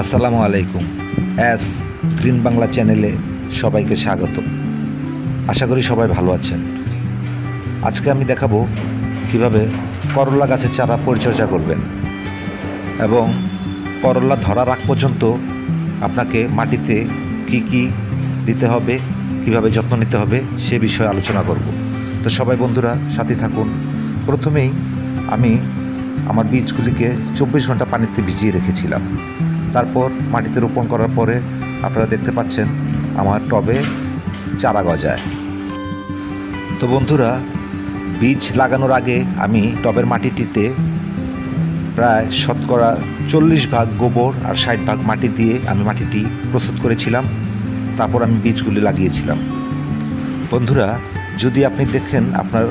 আসসালামু আলাইকুম। S green Bangla চ্যানেলে সবাইকে স্বাগত। আশা করি সবাই ভালো আছেন। আজকে আমি দেখাবো কিভাবে করলা গাছের চারা পরিচর্যা করবেন এবং করলা ধরার আগ পর্যন্ত আপনাকে মাটিতে কি কি দিতে হবে, কিভাবে যত্ন নিতে হবে সে বিষয়ে আলোচনা করব। তো সবাই বন্ধুরা সাথে থাকুন। প্রথমেই আমি আমার বীজগুলিকে 24 ঘন্টা পানিতে ভিজিয়ে রেখেছিলাম। তারপর মাটিতে রোপণ করার পরে আপনারা দেখতে পাচ্ছেন আমার টবে চারা গজায়। তো বন্ধুরা, বীজ লাগানোর আগে আমি টবের মাটিটিতে প্রায় শতকরা 40 ভাগ গোবর আর 60 ভাগ মাটি দিয়ে আমি মাটিটি প্রস্তুত করেছিলাম। তারপর আমি বীজগুলি লাগিয়েছিলাম। বন্ধুরা, যদি আপনি দেখেন আপনার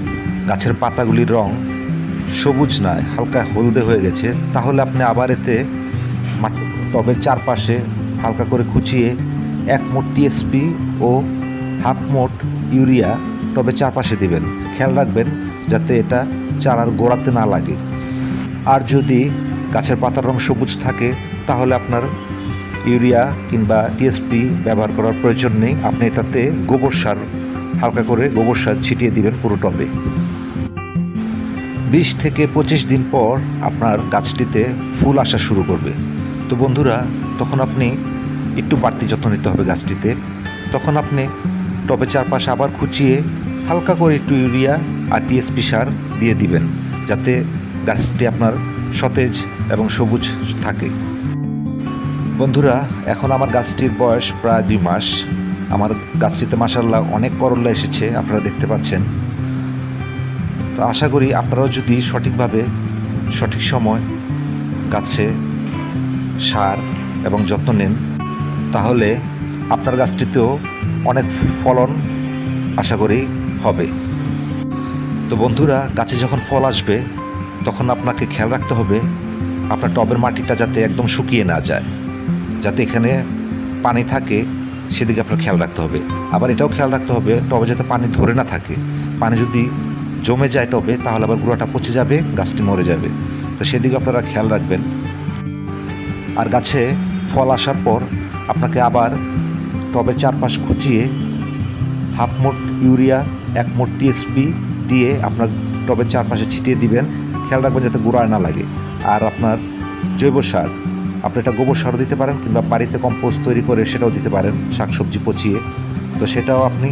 গাছের পাতাগুলির রং সবুজ নয়, হালকা হলদে হয়ে গেছে, তাহলে আপনি আবার এতে টবের চারপাশে হালকা করে খুঁচিয়ে 1 মোট টিএসপি ও হাফ মোট ইউরিয়া টবের চারপাশে দিবেন। খেয়াল রাখবেন যাতে এটা চারার গোড়াতে না লাগে। আর যদি গাছের পাতার রং সবুজ থাকে তাহলে আপনার ইউরিয়া কিংবা টিএসপি ব্যবহার করার প্রয়োজন নেই। আপনি এটাতে গোবর সার, হালকা করে গোবর সার ছিটিয়ে দিবেন পুরো টবে। 20 থেকে 25 দিন পর আপনার গাছটিতে ফুল আসা শুরু করবে। তো বন্ধুরা, তখন আপনি একটু বাড়তি যত্ন নিতে হবে গাছটিতে। তখন আপনি টবে চারপাশে আবার খুঁচিয়ে হালকা করে একটু ইউরিয়া আর টিএসপি সার দিয়ে দিবেন, যাতে গাছটি আপনার সতেজ এবং সবুজ থাকে। বন্ধুরা, এখন আমার গাছটির বয়স প্রায় 2 মাস। আমার গাছটিতে মাশাআল্লাহ অনেক করলা এসেছে, আপনারা দেখতে পাচ্ছেন। তো আশা করি আপনারাও যদি সঠিকভাবে সঠিক সময় গাছে সার এবং যত্ন নেন তাহলে আপনার গাছটিতেও অনেক ফলন আশা করি হবে। তো বন্ধুরা, গাছে যখন ফল আসবে তখন আপনাকে খেয়াল রাখতে হবে আপনার টবের মাটিটা যাতে একদম শুকিয়ে না যায়, যাতে এখানে পানি থাকে সেদিকে আপনার খেয়াল রাখতে হবে। আবার এটাও খেয়াল রাখতে হবে টবে যাতে পানি ধরে না থাকে। পানি যদি জমে যায় টবে তাহলে আবার গুঁড়াটা পচে যাবে, গাছটি মরে যাবে। তো সেদিকে আপনারা খেয়াল রাখবেন। আর গাছে ফল আসার পর আপনাকে আবার টবের চারপাশ খুঁচিয়ে হাফ মোট ইউরিয়া 1 মোট টিএসপি দিয়ে আপনার টবের চারপাশে ছিটিয়ে দিবেন। খেয়াল রাখবেন যাতে গোড়ায় না লাগে। আর আপনার জৈব সার, আপনি এটা গোবর সারও দিতে পারেন কিংবা বাড়িতে কম্পোস্ট তৈরি করে সেটাও দিতে পারেন, শাকসবজি পচিয়ে। তো সেটাও আপনি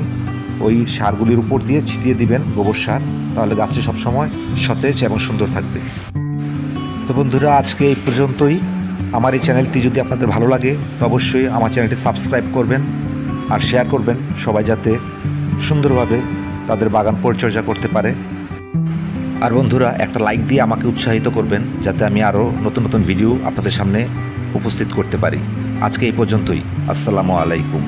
ওই সারগুলির উপর দিয়ে ছিটিয়ে দিবেন, গোবর সার। তাহলে গাছটি সবসময় সতেজ এবং সুন্দর থাকবে। তো বন্ধুরা, আজকে এই পর্যন্তই। আমার এই চ্যানেলটি যদি আপনাদের ভালো লাগে তো অবশ্যই আমার চ্যানেলটি সাবস্ক্রাইব করবেন আর শেয়ার করবেন, সবাই যাতে সুন্দরভাবে তাদের বাগান পরিচর্যা করতে পারে। আর বন্ধুরা, একটা লাইক দিয়ে আমাকে উৎসাহিত করবেন যাতে আমি আরও নতুন নতুন ভিডিও আপনাদের সামনে উপস্থিত করতে পারি। আজকে এই পর্যন্তই। আসসালামু আলাইকুম।